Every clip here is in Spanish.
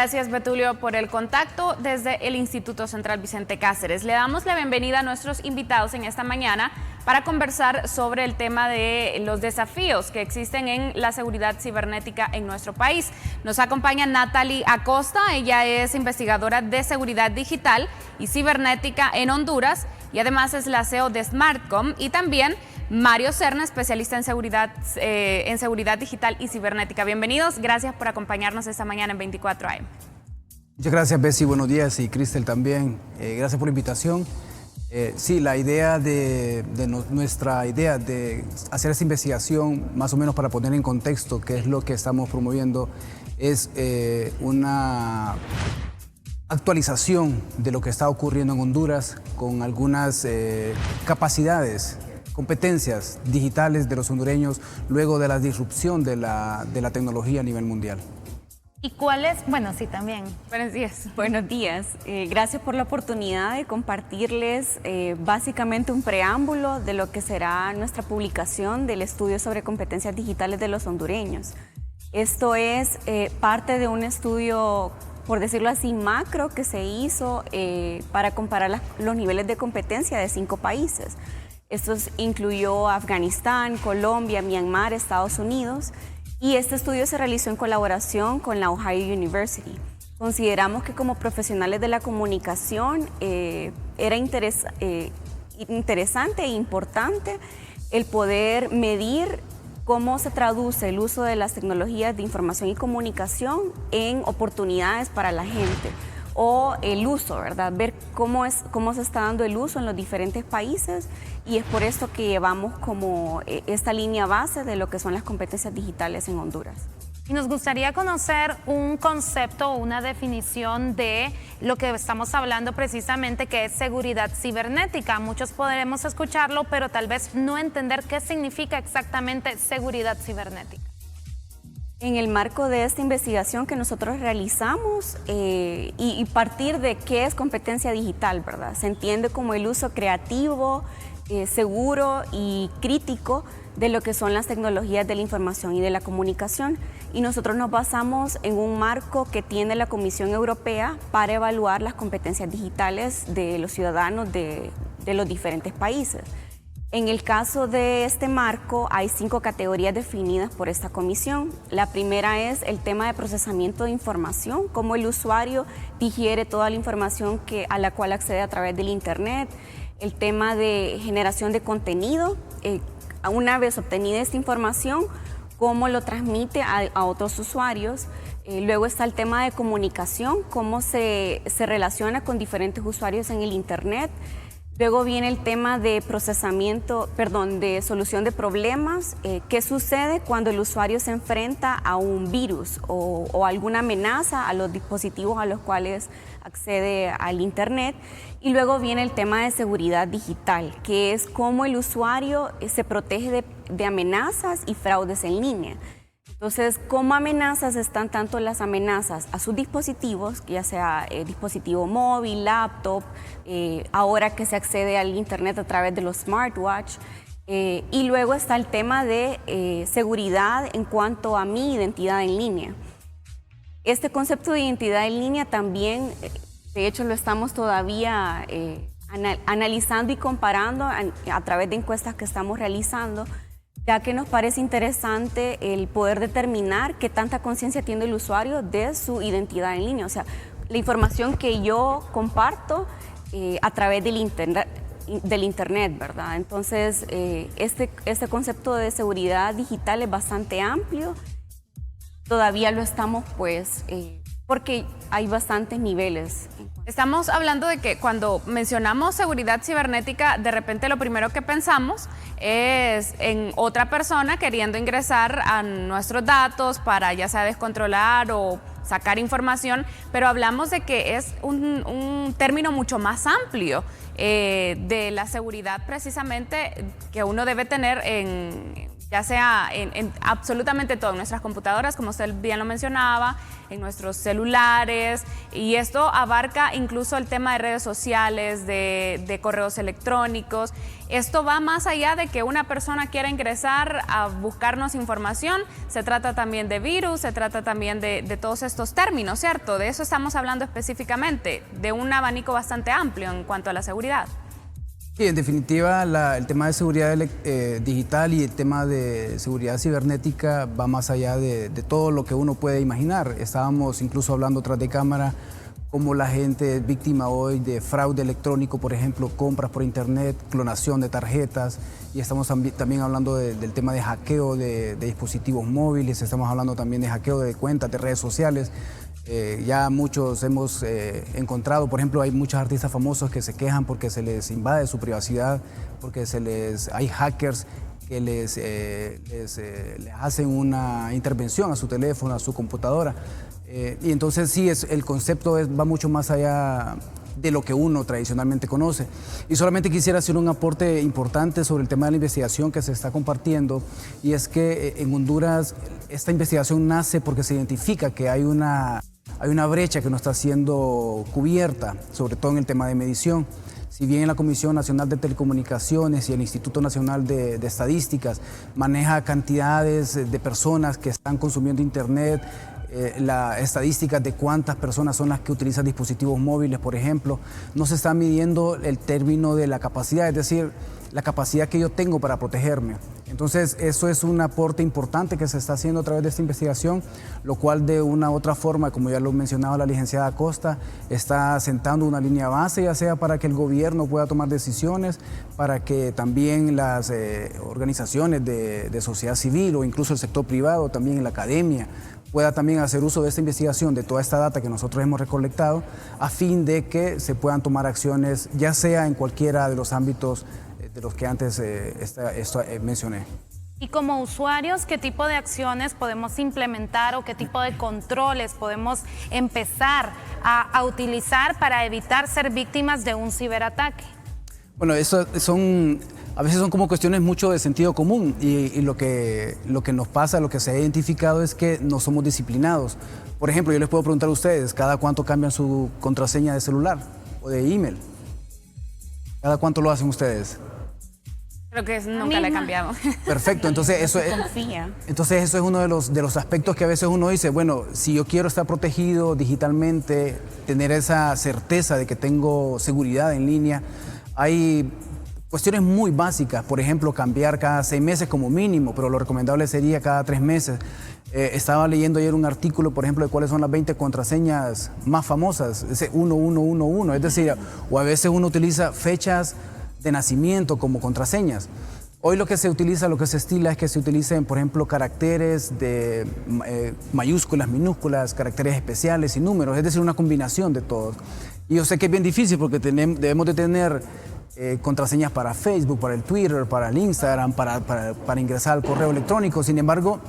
Gracias, Betulio, por el contacto desde el Instituto Central Vicente Cáceres. Le damos la bienvenida a nuestros invitados en esta mañana para conversar sobre el tema de los desafíos que existen en la seguridad cibernética en nuestro país. Nos acompaña Natalie Acosta, ella es investigadora de seguridad digital y cibernética en Honduras y además es la CEO de Smartcom, y también Mario Serna, especialista en seguridad digital y cibernética. Bienvenidos, gracias por acompañarnos esta mañana en 24 AM. Muchas gracias, Bessie, buenos días, y Cristel también. Gracias por la invitación. Sí, la idea nuestra idea de hacer esta investigación, más o menos para poner en contexto qué es lo que estamos promoviendo, es una actualización de lo que está ocurriendo en Honduras con algunas competencias digitales de los hondureños luego de la disrupción de la tecnología a nivel mundial. ¿Y cuál es? Bueno, sí, también. Buenos días. Buenos días. Gracias por la oportunidad de compartirles básicamente un preámbulo de lo que será nuestra publicación del estudio sobre competencias digitales de los hondureños. Esto es parte de un estudio, por decirlo así, macro que se hizo para comparar los niveles de competencia de 5 países. Esto incluyó Afganistán, Colombia, Myanmar, Estados Unidos, y este estudio se realizó en colaboración con la Ohio University. Consideramos que como profesionales de la comunicación era interesante e importante el poder medir cómo se traduce el uso de las tecnologías de información y comunicación en oportunidades para la gente, o el uso, ¿verdad? Ver cómo se está dando el uso en los diferentes países, y es por esto que llevamos como esta línea base de lo que son las competencias digitales en Honduras. Y nos gustaría conocer un concepto o una definición de lo que estamos hablando precisamente, que es seguridad cibernética. Muchos podremos escucharlo, pero tal vez no entender qué significa exactamente seguridad cibernética. En el marco de esta investigación que nosotros realizamos y partir de qué es competencia digital, ¿verdad? Se entiende como el uso creativo, seguro y crítico de lo que son las tecnologías de la información y de la comunicación. Y nosotros nos basamos en un marco que tiene la Comisión Europea para evaluar las competencias digitales de los ciudadanos de los diferentes países. En el caso de este marco hay 5 categorías definidas por esta comisión. La primera es el tema de procesamiento de información, cómo el usuario digiere toda la información a la cual accede a través del Internet. El tema de generación de contenido, una vez obtenida esta información, cómo lo transmite a otros usuarios. Luego está el tema de comunicación, cómo se relaciona con diferentes usuarios en el Internet. Luego viene el tema de de solución de problemas. ¿Qué sucede cuando el usuario se enfrenta a un virus o alguna amenaza a los dispositivos a los cuales accede al Internet? Y luego viene el tema de seguridad digital, que es cómo el usuario se protege de amenazas y fraudes en línea. Entonces, ¿cómo amenazas están tanto las amenazas a sus dispositivos, ya sea dispositivo móvil, laptop, ahora que se accede al Internet a través de los smartwatch? Y luego está el tema de seguridad en cuanto a mi identidad en línea. Este concepto de identidad en línea también, de hecho, lo estamos todavía analizando y comparando a través de encuestas que estamos realizando, ya que nos parece interesante el poder determinar qué tanta conciencia tiene el usuario de su identidad en línea. O sea, la información que yo comparto a través del Internet, ¿verdad? Entonces, este concepto de seguridad digital es bastante amplio. Todavía lo estamos, porque hay bastantes niveles. Estamos hablando de que cuando mencionamos seguridad cibernética, de repente lo primero que pensamos es en otra persona queriendo ingresar a nuestros datos para ya sea descontrolar o sacar información, pero hablamos de que es un término mucho más amplio de la seguridad precisamente que uno debe tener ya sea en absolutamente todo, en nuestras computadoras, como usted bien lo mencionaba, en nuestros celulares, y esto abarca incluso el tema de redes sociales, de correos electrónicos. Esto va más allá de que una persona quiera ingresar a buscarnos información, se trata también de virus, se trata también de todos estos términos, ¿cierto? De eso estamos hablando específicamente, de un abanico bastante amplio en cuanto a la seguridad. Sí, en definitiva, el tema de seguridad digital y el tema de seguridad cibernética va más allá de todo lo que uno puede imaginar. Estábamos incluso hablando tras de cámara cómo la gente es víctima hoy de fraude electrónico, por ejemplo, compras por internet, clonación de tarjetas, y estamos también hablando del tema de hackeo de dispositivos móviles, estamos hablando también de hackeo de cuentas, de redes sociales. Ya muchos hemos encontrado, por ejemplo, hay muchos artistas famosos que se quejan porque se les invade su privacidad, porque hay hackers que les hacen una intervención a su teléfono, a su computadora. Y entonces sí, el concepto va mucho más allá de lo que uno tradicionalmente conoce. Y solamente quisiera hacer un aporte importante sobre el tema de la investigación que se está compartiendo, y es que en Honduras esta investigación nace porque se identifica que hay una brecha que no está siendo cubierta, sobre todo en el tema de medición. Si bien la Comisión Nacional de Telecomunicaciones y el Instituto Nacional de Estadísticas maneja cantidades de personas que están consumiendo Internet, la estadística de cuántas personas son las que utilizan dispositivos móviles, por ejemplo, no se está midiendo el término de la capacidad, es decir, la capacidad que yo tengo para protegerme. Entonces, eso es un aporte importante que se está haciendo a través de esta investigación, lo cual de una u otra forma, como ya lo mencionaba la licenciada Acosta, está sentando una línea base, ya sea para que el gobierno pueda tomar decisiones, para que también las organizaciones de sociedad civil o incluso el sector privado, también en la academia, pueda también hacer uso de esta investigación, de toda esta data que nosotros hemos recolectado, a fin de que se puedan tomar acciones, ya sea en cualquiera de los ámbitos de los que antes mencioné. Y como usuarios, ¿qué tipo de acciones podemos implementar o qué tipo de controles podemos empezar a utilizar para evitar ser víctimas de un ciberataque? Bueno, a veces son como cuestiones mucho de sentido común, y lo que nos pasa, lo que se ha identificado es que no somos disciplinados. Por ejemplo, yo les puedo preguntar a ustedes, ¿cada cuánto cambian su contraseña de celular o de email? ¿Cada cuánto lo hacen ustedes? Creo que nunca la he cambiado. Perfecto, entonces eso es uno de los aspectos que a veces uno dice, bueno, si yo quiero estar protegido digitalmente, tener esa certeza de que tengo seguridad en línea, hay cuestiones muy básicas, por ejemplo, cambiar cada 6 meses como mínimo, pero lo recomendable sería cada 3 meses. Estaba leyendo ayer un artículo, por ejemplo, de cuáles son las 20 contraseñas más famosas, ese 1111, es decir, o a veces uno utiliza fechas de nacimiento como contraseñas. Hoy lo que se utiliza, lo que se estila es que se utilicen, por ejemplo, caracteres de mayúsculas, minúsculas, caracteres especiales y números, es decir, una combinación de todos. Y yo sé que es bien difícil porque debemos de tener contraseñas para Facebook, para el Twitter, para el Instagram, para ingresar al correo electrónico. Sin embargo,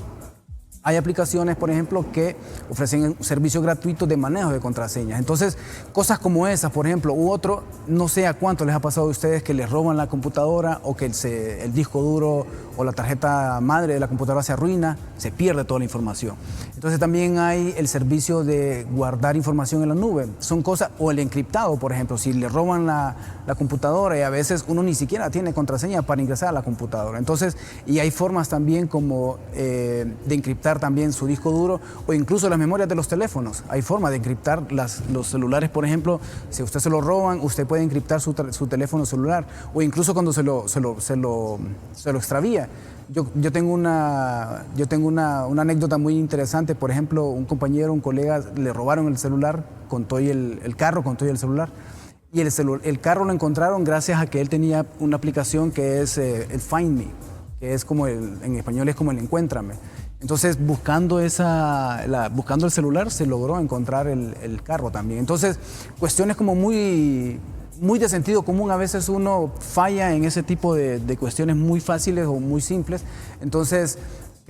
hay aplicaciones, por ejemplo, que ofrecen un servicio gratuito de manejo de contraseñas. Entonces, cosas como esas, por ejemplo, u otro, no sé a cuánto les ha pasado a ustedes que les roban la computadora o que el disco duro o la tarjeta madre de la computadora se arruina, se pierde toda la información. Entonces, también hay el servicio de guardar información en la nube. Son cosas, o el encriptado, por ejemplo, si le roban la computadora y a veces uno ni siquiera tiene contraseña para ingresar a la computadora. Entonces, y hay formas también como de encriptar también su disco duro o incluso las memorias de los teléfonos. Hay forma de encriptar los celulares, por ejemplo, si a usted se lo roban, usted puede encriptar su teléfono celular o incluso cuando se lo extravía. Yo tengo una anécdota muy interesante, por ejemplo, un compañero, un colega, le robaron el celular con todo el carro, con todo el celular. Y el carro lo encontraron gracias a que él tenía una aplicación que es el Find Me, que es como en español es como el Encuéntrame. Entonces, buscando el celular, se logró encontrar el carro también. Entonces, cuestiones como muy de sentido común, a veces uno falla en ese tipo de cuestiones muy fáciles o muy simples. Entonces,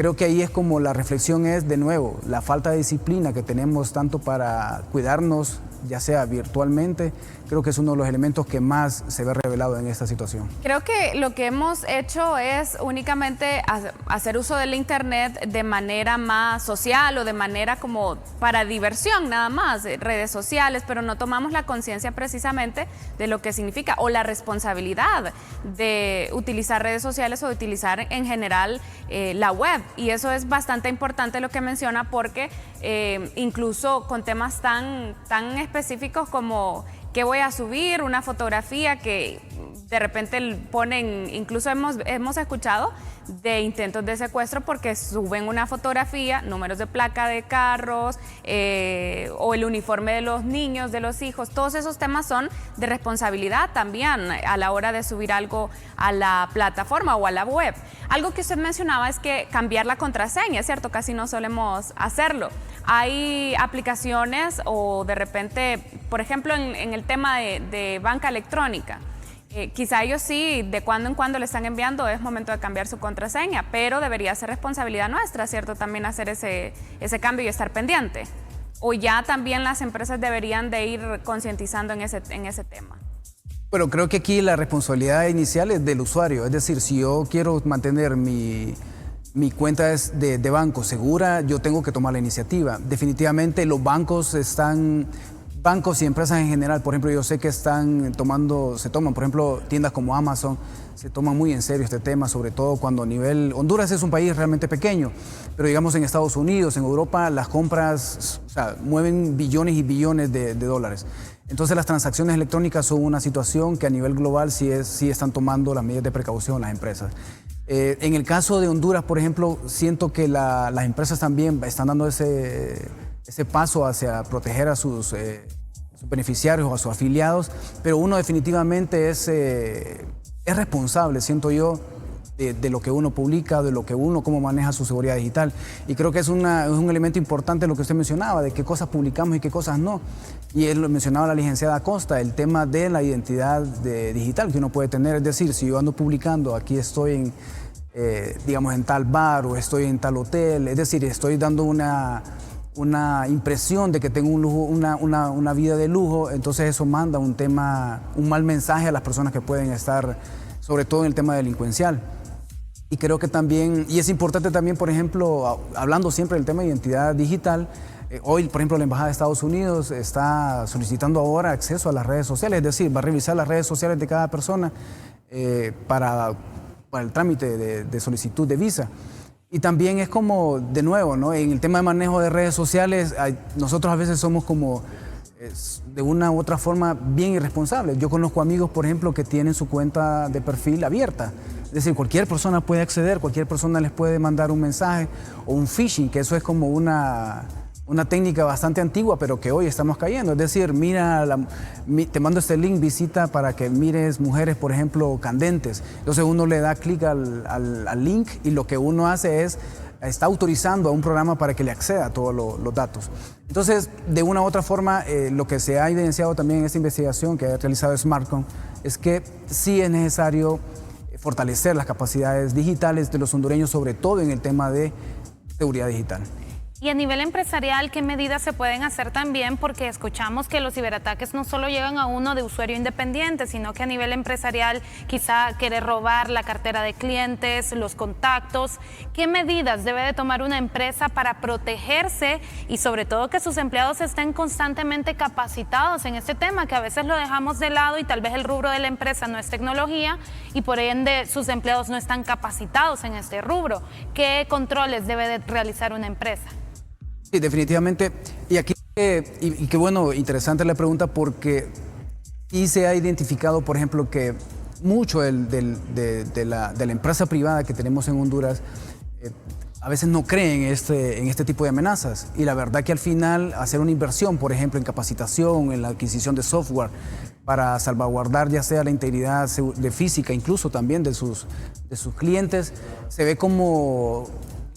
Creo que ahí es como la reflexión es, de nuevo, la falta de disciplina que tenemos tanto para cuidarnos, ya sea virtualmente, creo que es uno de los elementos que más se ve revelado en esta situación. Creo que lo que hemos hecho es únicamente hacer uso del internet de manera más social o de manera como para diversión nada más, redes sociales, pero no tomamos la conciencia precisamente de lo que significa o la responsabilidad de utilizar redes sociales o de utilizar en general la web. Y eso es bastante importante lo que menciona porque incluso con temas tan específicos como qué voy a subir, una fotografía que de repente ponen, incluso hemos escuchado de intentos de secuestro porque suben una fotografía, números de placa de carros o el uniforme de los niños, de los hijos. Todos esos temas son de responsabilidad también a la hora de subir algo a la plataforma o a la web. Algo que usted mencionaba es que cambiar la contraseña, ¿cierto? Casi no solemos hacerlo. Hay aplicaciones o de repente, por ejemplo, en el tema de banca electrónica, quizá ellos sí, de cuando en cuando le están enviando, es momento de cambiar su contraseña, pero debería ser responsabilidad nuestra, ¿cierto? También hacer ese cambio y estar pendiente. O ya también las empresas deberían de ir concientizando en ese tema. Bueno, creo que aquí la responsabilidad inicial es del usuario, es decir, si yo quiero mantener mi cuenta de banco segura, yo tengo que tomar la iniciativa. Definitivamente los bancos y empresas en general, por ejemplo, yo sé que se toman, por ejemplo, tiendas como Amazon, se toman muy en serio este tema, sobre todo cuando a nivel, Honduras es un país realmente pequeño, pero digamos en Estados Unidos, en Europa, las compras, mueven billones y billones de dólares. Entonces las transacciones electrónicas son una situación que a nivel global sí están tomando las medidas de precaución las empresas. En el caso de Honduras, por ejemplo, siento que las empresas también están dando ese paso hacia proteger a sus beneficiarios o a sus afiliados, pero uno definitivamente es responsable, siento yo, de lo que uno publica, de lo que cómo maneja su seguridad digital. Y creo que es un elemento importante lo que usted mencionaba, de qué cosas publicamos y qué cosas no. Y él lo mencionaba la licenciada Acosta, el tema de la identidad digital que uno puede tener. Es decir, si yo ando publicando, aquí estoy digamos, en tal bar o estoy en tal hotel, es decir, estoy dando una impresión de que tengo un lujo, una vida de lujo, entonces eso manda un mal mensaje a las personas que pueden estar, sobre todo en el tema delincuencial. Y creo que también, y es importante también, por ejemplo, hablando siempre del tema de identidad digital, hoy, por ejemplo, la Embajada de Estados Unidos está solicitando ahora acceso a las redes sociales, es decir, va a revisar las redes sociales de cada persona para el trámite de solicitud de visa. Y también es como, de nuevo, ¿no? En el tema de manejo de redes sociales, nosotros a veces somos como, de una u otra forma, bien irresponsables. Yo conozco amigos, por ejemplo, que tienen su cuenta de perfil abierta. Es decir, cualquier persona puede acceder, cualquier persona les puede mandar un mensaje o un phishing, que eso es como una técnica bastante antigua, pero que hoy estamos cayendo. Es decir, te mando este link, visita para que mires mujeres, por ejemplo, candentes. Entonces uno le da clic al link y lo que uno hace está autorizando a un programa para que le acceda a todos los datos. Entonces, de una u otra forma, lo que se ha evidenciado también en esta investigación que ha realizado Smartcom es que sí es necesario fortalecer las capacidades digitales de los hondureños, sobre todo en el tema de seguridad digital. Y a nivel empresarial, ¿qué medidas se pueden hacer también? Porque escuchamos que los ciberataques no solo llegan a uno de usuario independiente, sino que a nivel empresarial quizá quiere robar la cartera de clientes, los contactos. ¿Qué medidas debe de tomar una empresa para protegerse y sobre todo que sus empleados estén constantemente capacitados en este tema, que a veces lo dejamos de lado y tal vez el rubro de la empresa no es tecnología y por ende sus empleados no están capacitados en este rubro? ¿Qué controles debe de realizar una empresa? Sí, definitivamente. Y aquí, y qué bueno, interesante la pregunta porque sí se ha identificado, por ejemplo, que mucho de la empresa privada que tenemos en Honduras a veces no creen en este tipo de amenazas. Y la verdad que al final hacer una inversión, por ejemplo, en capacitación, en la adquisición de software para salvaguardar ya sea la integridad de física, incluso también de sus clientes, se ve como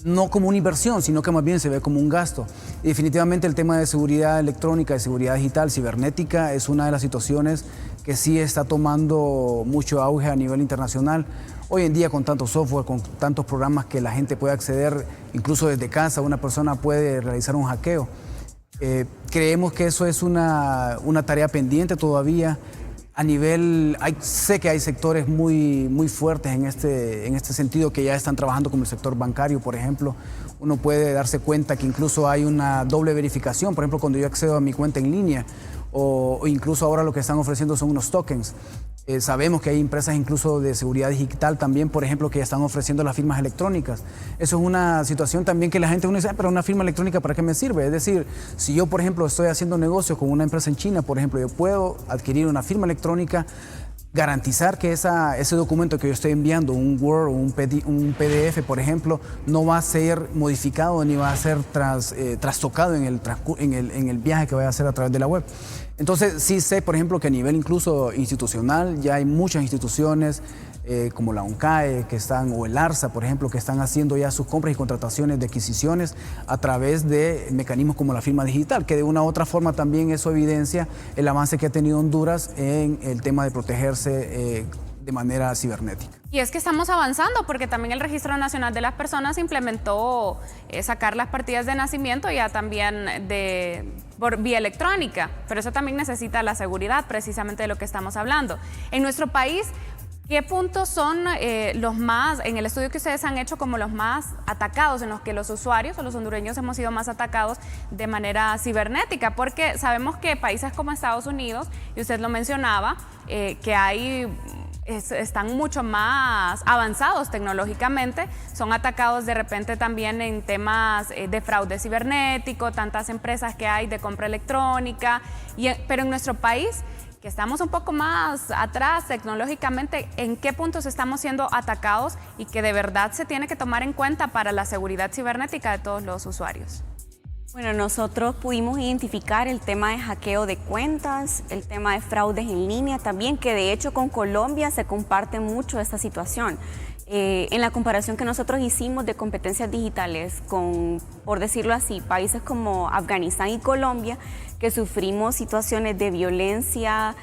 no como una inversión, sino que más bien se ve como un gasto. Y definitivamente el tema de seguridad electrónica, de seguridad digital, cibernética, es una de las situaciones que sí está tomando mucho auge a nivel internacional. Hoy en día con tanto software, con tantos programas que la gente puede acceder, incluso desde casa, una persona puede realizar un hackeo. Creemos que eso es una tarea pendiente todavía. A nivel, sé que hay sectores muy fuertes en este sentido que ya están trabajando, como el sector bancario, por ejemplo. Uno puede darse cuenta que incluso hay una doble verificación, por ejemplo, cuando yo accedo a mi cuenta en línea, o incluso ahora lo que están ofreciendo son unos tokens. Sabemos que hay empresas incluso de seguridad digital también, por ejemplo, que están ofreciendo las firmas electrónicas. Eso es una situación también que la gente uno dice, pero una firma electrónica, ¿para qué me sirve? Es decir, si yo, por ejemplo, estoy haciendo negocio con una empresa en China, por ejemplo, yo puedo adquirir una firma electrónica, garantizar que ese documento que yo estoy enviando, un Word o un PDF, por ejemplo, no va a ser modificado ni va a ser trastocado en el viaje que vaya a hacer a través de la web. Entonces, sí sé, por ejemplo, que a nivel incluso institucional ya hay muchas instituciones como la UNCAE o el ARSA, por ejemplo, que están haciendo ya sus compras y contrataciones de adquisiciones a través de mecanismos como la firma digital, que de una u otra forma también eso evidencia el avance que ha tenido Honduras en el tema de protegerse de manera cibernética. Y es que estamos avanzando porque también el Registro Nacional de las Personas implementó sacar las partidas de nacimiento ya también por vía electrónica, pero eso también necesita la seguridad, precisamente de lo que estamos hablando. En nuestro país, ¿qué puntos son los más, en el estudio que ustedes han hecho, como los más atacados, en los que los usuarios o los hondureños hemos sido más atacados de manera cibernética? Porque sabemos que países como Estados Unidos, y usted lo mencionaba, que están mucho más avanzados tecnológicamente, son atacados de repente también en temas de fraude cibernético, tantas empresas que hay de compra electrónica, pero en nuestro país, que estamos un poco más atrás tecnológicamente, ¿en qué puntos estamos siendo atacados y que de verdad se tiene que tomar en cuenta para la seguridad cibernética de todos los usuarios? Bueno, nosotros pudimos identificar el tema de hackeo de cuentas, el tema de fraudes en línea también, que de hecho con Colombia se comparte mucho esta situación. En la comparación que nosotros hicimos de competencias digitales con, por decirlo así, países como Afganistán y Colombia, que sufrimos situaciones de violencia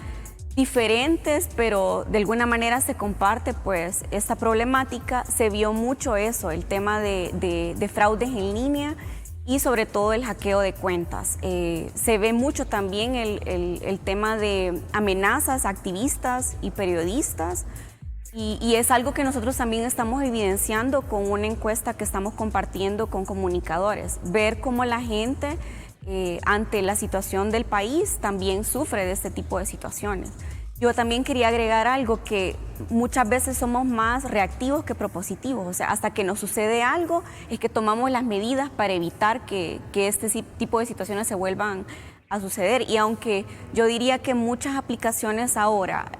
diferentes, pero de alguna manera se comparte pues esta problemática, se vio mucho eso, el tema de fraudes en línea y sobre todo el hackeo de cuentas. Se ve mucho también el tema de amenazas a activistas y periodistas, y es algo que nosotros también estamos evidenciando con una encuesta que estamos compartiendo con comunicadores, ver cómo la gente ante la situación del país también sufre de este tipo de situaciones. Yo también quería agregar algo, que muchas veces somos más reactivos que propositivos, o sea, hasta que nos sucede algo es que tomamos las medidas para evitar que este tipo de situaciones se vuelvan a suceder. Y aunque yo diría que muchas aplicaciones ahora,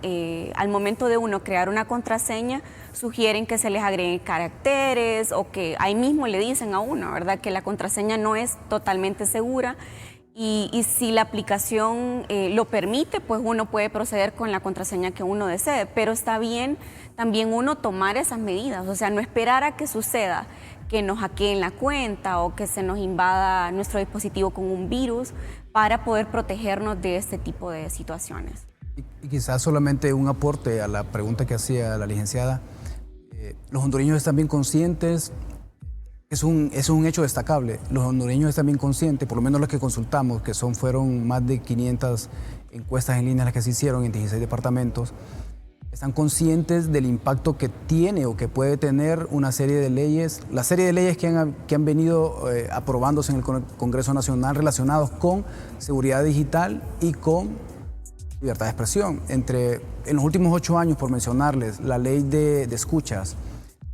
al momento de uno crear una contraseña, sugieren que se les agreguen caracteres o que ahí mismo le dicen a uno, ¿verdad?, que la contraseña no es totalmente segura. Y si la aplicación lo permite, pues uno puede proceder con la contraseña que uno desee, pero está bien también uno tomar esas medidas, o sea, no esperar a que suceda que nos hackeen la cuenta o que se nos invada nuestro dispositivo con un virus para poder protegernos de este tipo de situaciones. Y quizás solamente un aporte a la pregunta que hacía la licenciada. Los hondureños están bien conscientes. Es un hecho destacable. Los hondureños están bien conscientes, por lo menos los que consultamos, que fueron más de 500 encuestas en línea las que se hicieron en 16 departamentos, están conscientes del impacto que tiene o que puede tener una serie de leyes, la serie de leyes que han venido aprobándose en el Congreso Nacional relacionados con seguridad digital y con libertad de expresión. En los últimos 8 años, por mencionarles, la ley de escuchas,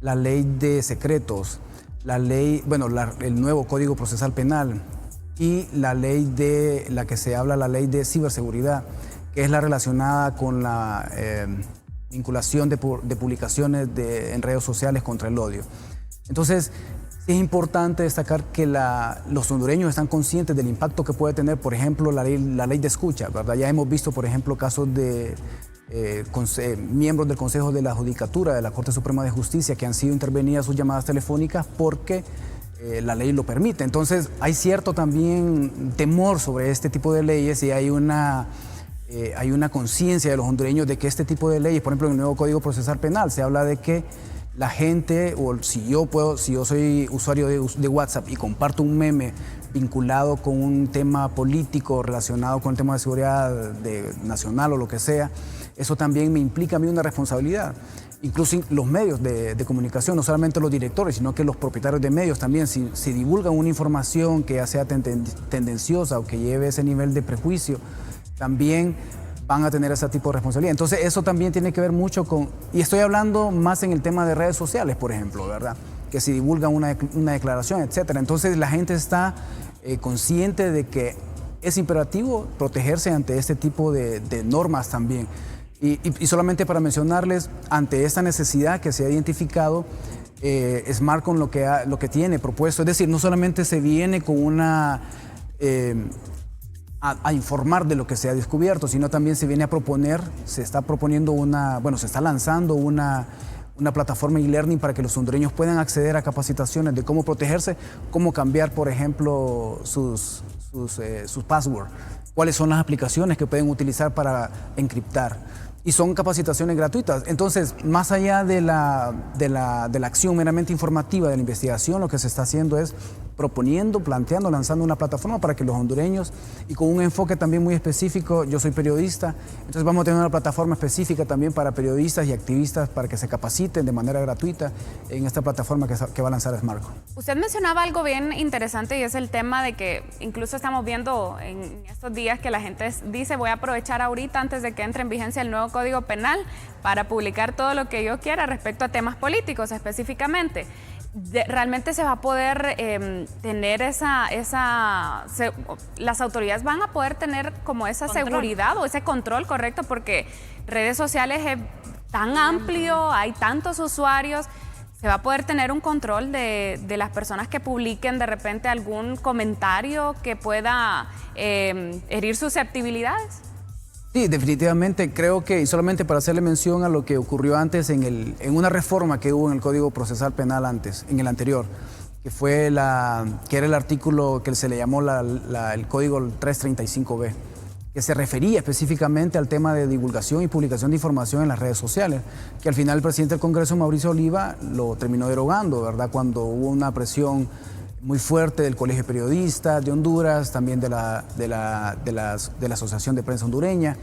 la ley de secretos, la ley, el nuevo Código Procesal Penal y la ley de la que se habla, la ley de ciberseguridad, que es la relacionada con la vinculación de publicaciones en redes sociales contra el odio. Entonces, es importante destacar que los hondureños están conscientes del impacto que puede tener, por ejemplo, la ley de escucha, ¿verdad? Ya hemos visto, por ejemplo, casos de miembros del Consejo de la Judicatura de la Corte Suprema de Justicia que han sido intervenidas sus llamadas telefónicas porque la ley lo permite. Entonces hay cierto también temor sobre este tipo de leyes y hay una hay una conciencia de los hondureños de que este tipo de leyes, por ejemplo, en el nuevo Código Procesal Penal, se habla de que la gente, o si yo soy usuario de WhatsApp y comparto un meme vinculado con un tema político relacionado con el tema de seguridad nacional o lo que sea, eso también me implica a mí una responsabilidad. Incluso los medios de comunicación, no solamente los directores, sino que los propietarios de medios también, si divulgan una información que ya sea tendenciosa o que lleve ese nivel de prejuicio, también van a tener ese tipo de responsabilidad. Entonces eso también tiene que ver mucho con, y estoy hablando más en el tema de redes sociales, por ejemplo, ¿verdad? Que si divulgan una declaración, etcétera. Entonces la gente está consciente de que es imperativo protegerse ante este tipo de normas también. Y solamente para mencionarles, ante esta necesidad que se ha identificado, Smartcom lo que tiene propuesto, es decir, no solamente se viene con una... a informar de lo que se ha descubierto, sino también se viene a proponer, se está lanzando una plataforma e-learning para que los hondureños puedan acceder a capacitaciones de cómo protegerse, cómo cambiar, por ejemplo, sus passwords, cuáles son las aplicaciones que pueden utilizar para encriptar. Y son capacitaciones gratuitas. Entonces, más allá de la acción meramente informativa de la investigación, lo que se está haciendo es proponiendo, planteando, lanzando una plataforma para que los hondureños, y con un enfoque también muy específico, yo soy periodista, entonces vamos a tener una plataforma específica también para periodistas y activistas para que se capaciten de manera gratuita en esta plataforma que va a lanzar Smartcom. Usted mencionaba algo bien interesante y es el tema de que incluso estamos viendo en estos días que la gente dice voy a aprovechar ahorita antes de que entre en vigencia el nuevo Código Penal para publicar todo lo que yo quiera respecto a temas políticos específicamente. Realmente se va a poder tener las autoridades van a poder tener como esa seguridad o ese control, correcto, porque redes sociales es tan amplio, hay tantos usuarios, se va a poder tener un control de las personas que publiquen de repente algún comentario que pueda herir susceptibilidades. Sí, definitivamente creo que, y solamente para hacerle mención a lo que ocurrió antes en una reforma que hubo en el Código Procesal Penal antes, en el anterior, que era el artículo que se le llamó el Código 335B, que se refería específicamente al tema de divulgación y publicación de información en las redes sociales, que al final el presidente del Congreso, Mauricio Oliva, lo terminó derogando, ¿verdad? Cuando hubo una presión muy fuerte del Colegio de Periodistas de Honduras, también de la Asociación de Prensa Hondureña.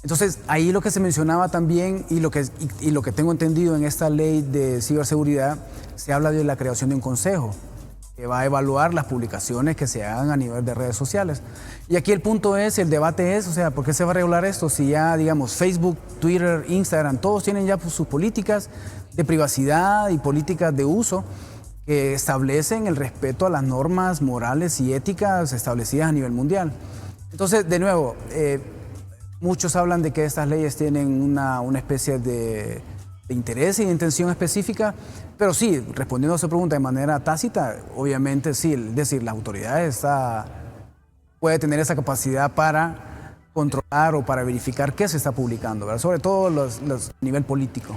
Entonces, ahí lo que se mencionaba también y lo que tengo entendido en esta ley de ciberseguridad, se habla de la creación de un consejo que va a evaluar las publicaciones que se hagan a nivel de redes sociales. Y aquí el debate es, o sea, ¿por qué se va a regular esto? Si ya, digamos, Facebook, Twitter, Instagram, todos tienen ya sus políticas de privacidad y políticas de uso que establecen el respeto a las normas morales y éticas establecidas a nivel mundial. Entonces, de nuevo, muchos hablan de que estas leyes tienen una especie de interés y de intención específica, pero sí, respondiendo a su pregunta de manera tácita, obviamente sí, es decir, las autoridades puede tener esa capacidad para controlar o para verificar qué se está publicando, ¿verdad? Sobre todo a nivel político.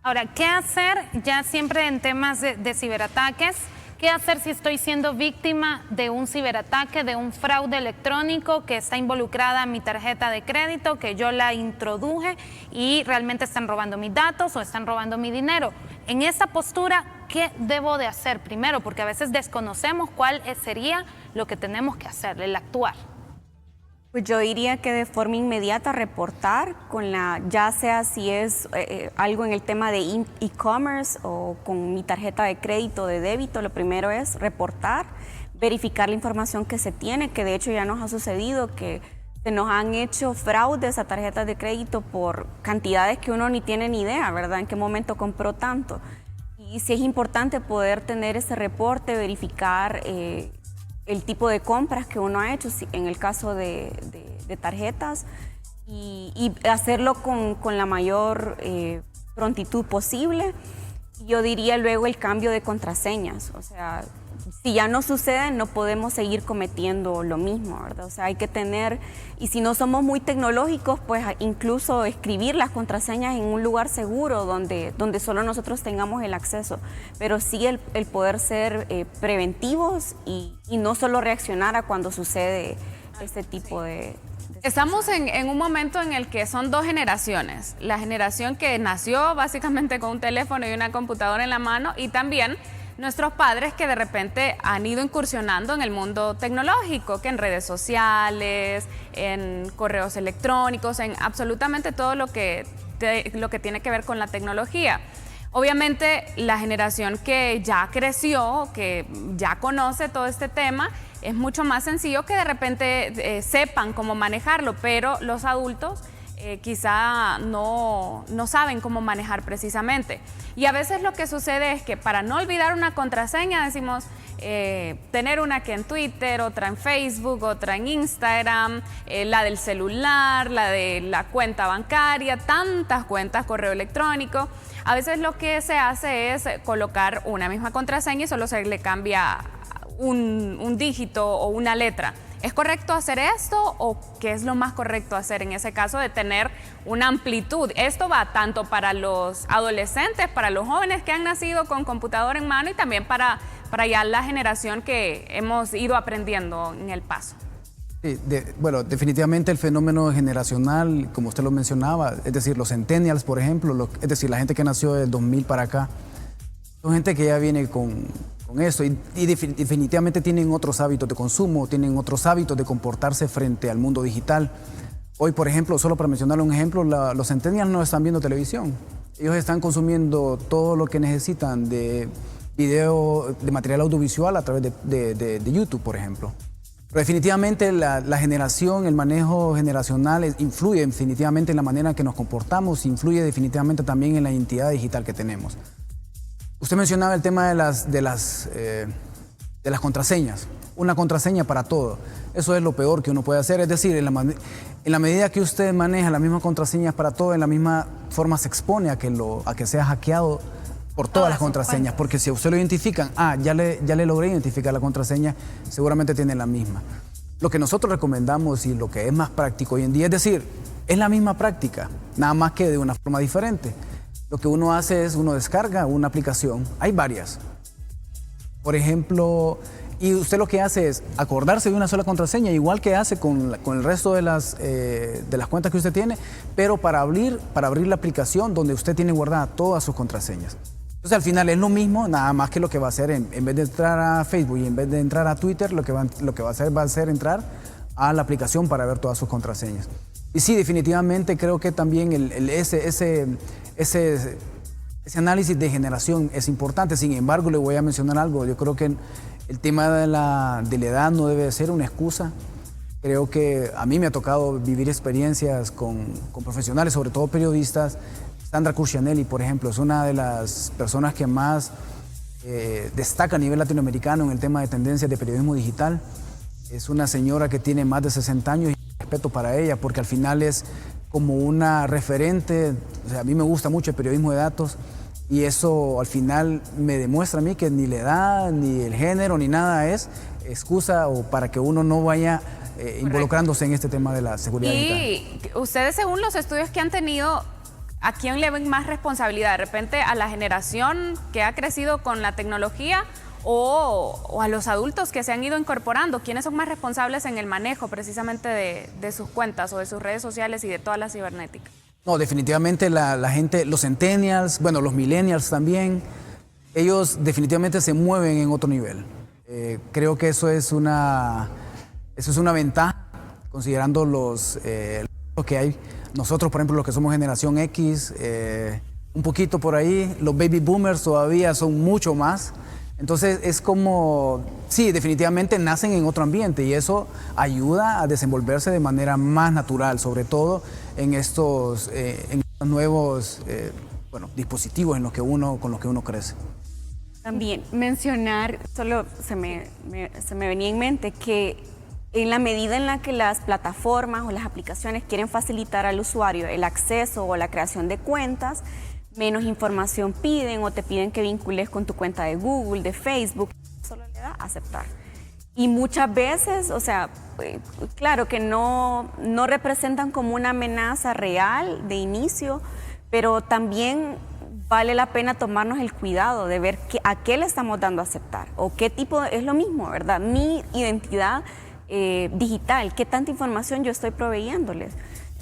Ahora, ¿qué hacer ya siempre en temas de ciberataques? ¿Qué hacer si estoy siendo víctima de un ciberataque, de un fraude electrónico que está involucrada mi tarjeta de crédito, que yo la introduje y realmente están robando mis datos o están robando mi dinero? En esta postura, ¿qué debo de hacer primero? Porque a veces desconocemos cuál sería lo que tenemos que hacer, el actuar. Pues yo diría que de forma inmediata reportar ya sea si es algo en el tema de e-commerce o con mi tarjeta de crédito o de débito, lo primero es reportar, verificar la información que se tiene, que de hecho ya nos ha sucedido que se nos han hecho fraudes a tarjetas de crédito por cantidades que uno ni tiene ni idea, ¿verdad? En qué momento compró tanto. Y sí es importante poder tener ese reporte, verificar el tipo de compras que uno ha hecho, en el caso de tarjetas, y hacerlo con la mayor prontitud posible. Yo diría luego el cambio de contraseñas, o sea, si ya no sucede, no podemos seguir cometiendo lo mismo, ¿verdad? O sea, hay que tener, y si no somos muy tecnológicos, pues incluso escribir las contraseñas en un lugar seguro donde solo nosotros tengamos el acceso. Pero sí el poder ser preventivos y no solo reaccionar a cuando sucede este tipo de Estamos en un momento en el que son dos generaciones. La generación que nació básicamente con un teléfono y una computadora en la mano, y también nuestros padres que de repente han ido incursionando en el mundo tecnológico, que en redes sociales, en correos electrónicos, en absolutamente todo lo que tiene que ver con la tecnología. Obviamente la generación que ya creció, que ya conoce todo este tema, es mucho más sencillo que de repente sepan cómo manejarlo, pero los adultos quizá no saben cómo manejar precisamente. Y a veces lo que sucede es que para no olvidar una contraseña decimos tener una que en Twitter, otra en Facebook, otra en Instagram, la del celular, la de la cuenta bancaria, tantas cuentas, correo electrónico. A veces lo que se hace es colocar una misma contraseña y solo se le cambia un dígito o una letra. ¿Es correcto hacer esto o qué es lo más correcto hacer en ese caso de tener una amplitud? Esto va tanto para los adolescentes, para los jóvenes que han nacido con computadora en mano y también para ya la generación que hemos ido aprendiendo en el paso. Sí, bueno, definitivamente el fenómeno generacional, como usted lo mencionaba, es decir, los centennials, por ejemplo, es decir, la gente que nació del 2000 para acá, son gente que ya viene con eso y definitivamente tienen otros hábitos de consumo, tienen otros hábitos de comportarse frente al mundo digital. Hoy, por ejemplo, solo para mencionar un ejemplo, los centennials no están viendo televisión. Ellos están consumiendo todo lo que necesitan de video, de material audiovisual a través de YouTube, por ejemplo. Pero definitivamente la generación, el manejo generacional influye definitivamente en la manera en que nos comportamos, influye definitivamente también en la identidad digital que tenemos. Usted mencionaba el tema de las contraseñas. Una contraseña para todo. Eso es lo peor que uno puede hacer. Es decir, en la medida que usted maneja las mismas contraseñas para todo, en la misma forma se expone a que sea hackeado por todas las contraseñas. Porque si a usted lo identifican, ya le logré identificar la contraseña, seguramente tiene la misma. Lo que nosotros recomendamos y lo que es más práctico hoy en día, es decir, es la misma práctica, nada más que de una forma diferente. Lo que uno hace es, uno descarga una aplicación, hay varias. Por ejemplo, y usted lo que hace es acordarse de una sola contraseña, igual que hace con el resto de las cuentas que usted tiene, pero para abrir la aplicación donde usted tiene guardadas todas sus contraseñas. Entonces al final es lo mismo, nada más que lo que va a hacer en vez de entrar a Facebook y en vez de entrar a Twitter, lo que va a hacer entrar a la aplicación para ver todas sus contraseñas. Y sí, definitivamente creo que también ese análisis de generación es importante. Sin embargo, le voy a mencionar algo. Yo creo que el tema de la edad no debe ser una excusa. Creo que a mí me ha tocado vivir experiencias con profesionales, sobre todo periodistas. Sandra Cuscianelli, por ejemplo, es una de las personas que más destaca a nivel latinoamericano en el tema de tendencias de periodismo digital. Es una señora que tiene más de 60 años y respeto para ella porque al final es como una referente. O sea, a mí me gusta mucho el periodismo de datos y eso al final me demuestra a mí que ni la edad, ni el género, ni nada es excusa o para que uno no vaya involucrándose en este tema de la seguridad digital. Y ustedes, según los estudios que han tenido, ¿a quién le ven más responsabilidad? ¿De repente a la generación que ha crecido con la tecnología o a los adultos que se han ido incorporando? ¿Quiénes son más responsables en el manejo precisamente de sus cuentas o de sus redes sociales y de toda la cibernética? No, definitivamente la gente, los centennials, bueno, los millennials también, ellos definitivamente se mueven en otro nivel. Creo que eso es una ventaja, considerando los que hay. Nosotros, por ejemplo, los que somos generación X, un poquito por ahí, los baby boomers todavía son mucho más. Entonces es como, sí, definitivamente nacen en otro ambiente y eso ayuda a desenvolverse de manera más natural, sobre todo en estos nuevos dispositivos con los que uno crece. También mencionar, solo se me venía en mente que en la medida en la que las plataformas o las aplicaciones quieren facilitar al usuario el acceso o la creación de cuentas, menos información piden o te piden que vincules con tu cuenta de Google, de Facebook, solo le da aceptar. Y muchas veces, o sea, claro que no representan como una amenaza real de inicio, pero también vale la pena tomarnos el cuidado de ver a qué le estamos dando a aceptar o qué tipo es lo mismo, ¿verdad? Mi identidad digital, qué tanta información yo estoy proveyéndoles.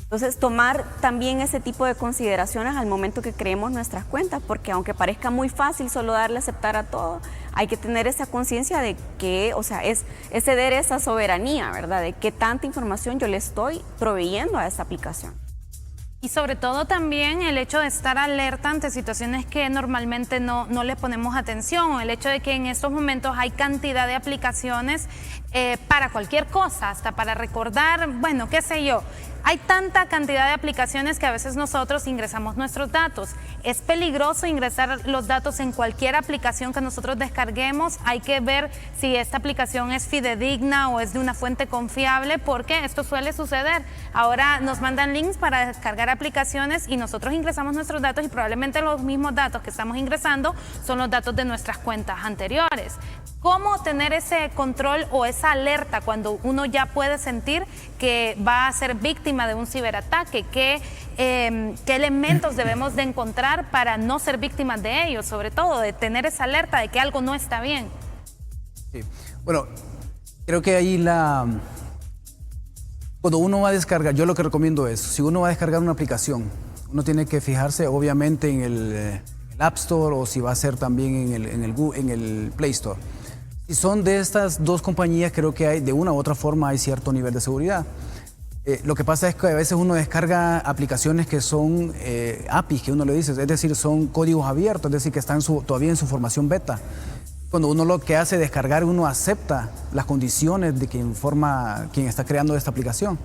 Entonces, tomar también ese tipo de consideraciones al momento que creemos nuestras cuentas, porque aunque parezca muy fácil solo darle a aceptar a todo, hay que tener esa conciencia de que, o sea, es ceder esa soberanía, ¿verdad? De qué tanta información yo le estoy proveyendo a esta aplicación. Y sobre todo también el hecho de estar alerta ante situaciones que normalmente no le ponemos atención, o el hecho de que en estos momentos hay cantidad de aplicaciones para cualquier cosa, hasta para recordar, bueno, qué sé yo. Hay tanta cantidad de aplicaciones que a veces nosotros ingresamos nuestros datos. Es peligroso ingresar los datos en cualquier aplicación que nosotros descarguemos. Hay que ver si esta aplicación es fidedigna o es de una fuente confiable, porque esto suele suceder. Ahora nos mandan links para descargar aplicaciones y nosotros ingresamos nuestros datos y probablemente los mismos datos que estamos ingresando son los datos de nuestras cuentas anteriores. ¿Cómo tener ese control o esa alerta cuando uno ya puede sentir que va a ser víctima de un ciberataque? ¿Qué elementos debemos de encontrar para no ser víctimas de ellos? Sobre todo, de tener esa alerta de que algo no está bien. Sí. Bueno, creo que ahí cuando uno va a descargar, yo lo que recomiendo es, si uno va a descargar una aplicación, uno tiene que fijarse obviamente en el App Store o si va a ser también en el Play Store. Si son de estas dos compañías, creo que de una u otra forma hay cierto nivel de seguridad. Lo que pasa es que a veces uno descarga aplicaciones que son APIs, que uno le dice, es decir, son códigos abiertos, es decir, que están todavía en su formación beta. Cuando uno lo que hace es descargar, uno acepta las condiciones de quien está creando esta aplicación.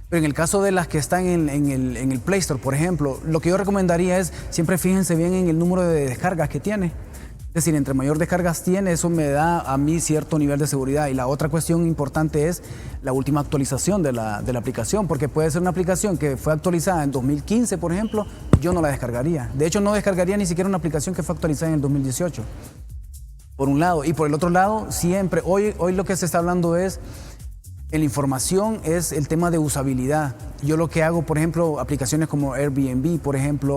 Pero en el caso de las que están en el Play Store, por ejemplo, lo que yo recomendaría es siempre fíjense bien en el número de descargas que tiene. Es decir, entre mayor descargas tiene, eso me da a mí cierto nivel de seguridad. Y la otra cuestión importante es la última actualización de la aplicación, porque puede ser una aplicación que fue actualizada en 2015, por ejemplo, yo no la descargaría. De hecho, no descargaría ni siquiera una aplicación que fue actualizada en el 2018. Por un lado. Y por el otro lado, siempre, hoy lo que se está hablando es, en la información es el tema de usabilidad. Yo lo que hago, por ejemplo, aplicaciones como Airbnb, por ejemplo,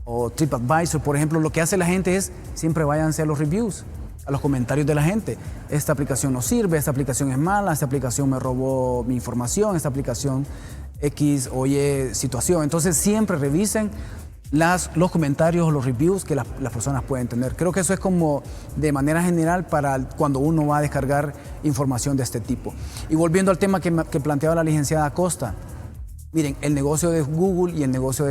o TripAdvisor, por ejemplo, lo que hace la gente es siempre váyanse a los reviews, a los comentarios de la gente. Esta aplicación no sirve, esta aplicación es mala, esta aplicación me robó mi información, esta aplicación X o Y situación. Entonces siempre revisen los comentarios o los reviews que las personas pueden tener. Creo que eso es como de manera general para cuando uno va a descargar información de este tipo. Y volviendo al tema que planteaba la licenciada Acosta, miren, el negocio de Google y el negocio de